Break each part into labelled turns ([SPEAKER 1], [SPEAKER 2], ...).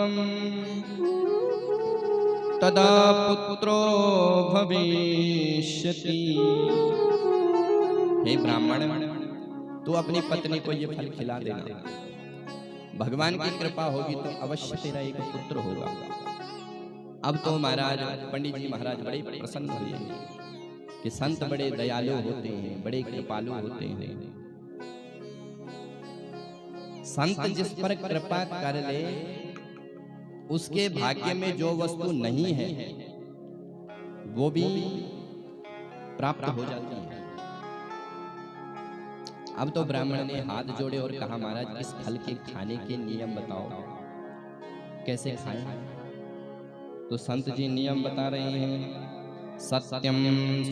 [SPEAKER 1] त्वं तदा पुत्रो भविष्यति। हे ब्राह्मण, तू अपनी पत्नी को ये फल खिला देना, भगवान की कृपा होगी तो अवश्य तेरा एक पुत्र होगा। अब तो महाराज पंडित जी महाराज बड़े प्रसन्न हुए कि संत बड़े दयालु होते हैं, बड़े कृपालु होते हैं। संत जिस पर कृपा कर ले उसके भाग्य में जो वस्तु नहीं है वो भी प्राप्त हो जाती है। अब तो ब्राह्मण ने हाथ जोड़े और कहा, महाराज इस फल के खाने के नियम बताओ, कैसे खाएं? तो संत जी नियम बता रहे हैं। सत्यम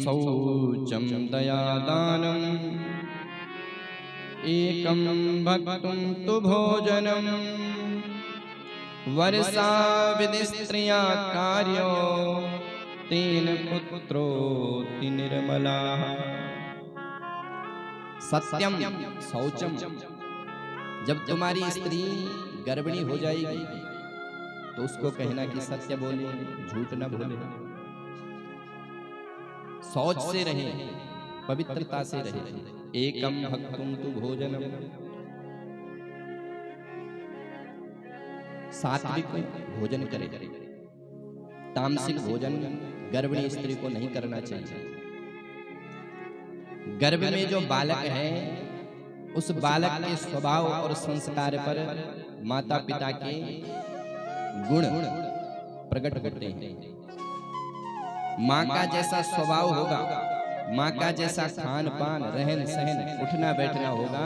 [SPEAKER 1] शौचम दया दानम एकम भक्तुम तु भोजनम वर्षा विधि स्त्रिया कार्यो तेन पुत्रोति निर्मला। सत्यम शौचम, जब तुम्हारी स्त्री गर्भिणी हो जाएगी तो उसको कहना कि सत्य बोले, झूठ न बोले, शौच से रहे, पवित्रता से रहे। एकम भक्तुम तु भोजनम, सात्विक भोजन करे। तामसिक भोजन गर्भिणी स्त्री को नहीं करना चाहिए। गर्भ में जो बालक है उस बालक के स्वभाव और संस्कार पर माता पिता के गुण प्रकट होते हैं। माँ का जैसा स्वभाव होगा, माँ का जैसा खान पान रहन सहन उठना बैठना होगा,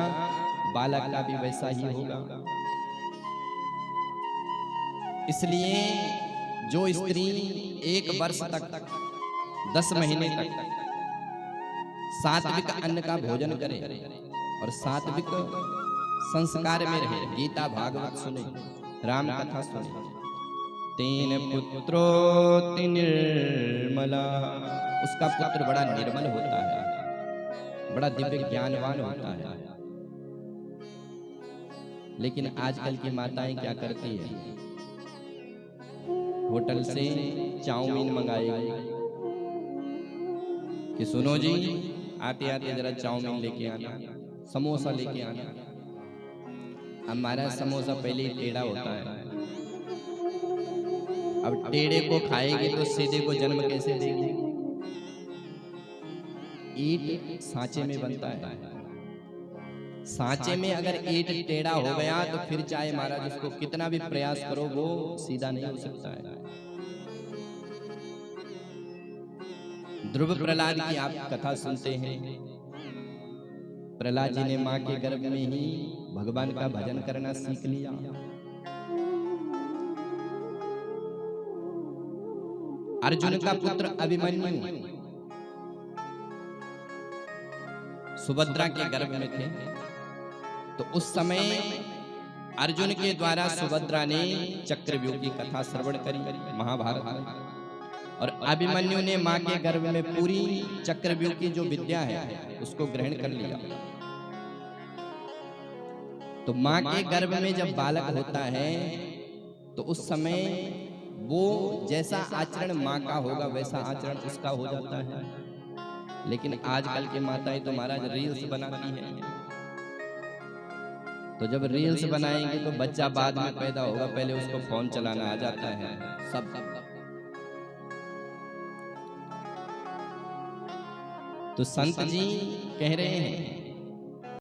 [SPEAKER 1] बालक का भी वैसा ही होगा। इसलिए जो स्त्री 1 वर्ष तक 10 महीने तक सात्विक अन्न का भोजन करे और सात्विक संस्कार में रहे, गीता भागवत सुने, राम कथा सुने, तेन पुत्रोति निर्मला, उसका पुत्र बड़ा निर्मल होता है, बड़ा दिव्य ज्ञानवान होता है। लेकिन आजकल की माताएं क्या करती है, होटल से चाउमीन मंगाएगी कि सुनो जी आते आते जरा चाउमीन लेके आना, समोसा लेके आना। हमारा समोसा पहले ही टेढ़ा होता है, अब टेढ़े को खाएगी तो सीधे को जन्म कैसे देगी? ईंट सांचे में बनता है, सांचे में अगर ईंट टेढ़ा हो गया तो फिर चाहे महाराज उसको कितना भी प्रयास करो वो सीधा नहीं हो सकता है। ध्रुव प्रहलाद की आप कथा सुनते हैं। प्रहलाद जी ने मां के गर्भ में ही भगवान का भजन करना सीख लिया। अर्जुन का पुत्र अभिमन्यु सुभद्रा के गर्भ में थे, तो उस समय अर्जुन के द्वारा सुभद्रा ने चक्रव्यूह की कथा श्रवण करी महाभारत में, और अभिमन्यु ने मां के गर्भ में पूरी चक्रव्यूह की जो विद्या है उसको ग्रहण कर लिया। तो मां के गर्भ में जब बालक होता है तो उस समय वो जैसा आचरण मां का होगा वैसा आचरण उसका हो जाता है। लेकिन आजकल के माताएं तो महाराज रील्स बनाती हैं, तो जब रील्स बनाएंगे तो बच्चा बाद में पैदा होगा, पहले उसको फोन चलाना आ जाता है सब। तो संत जी कह रहे हैं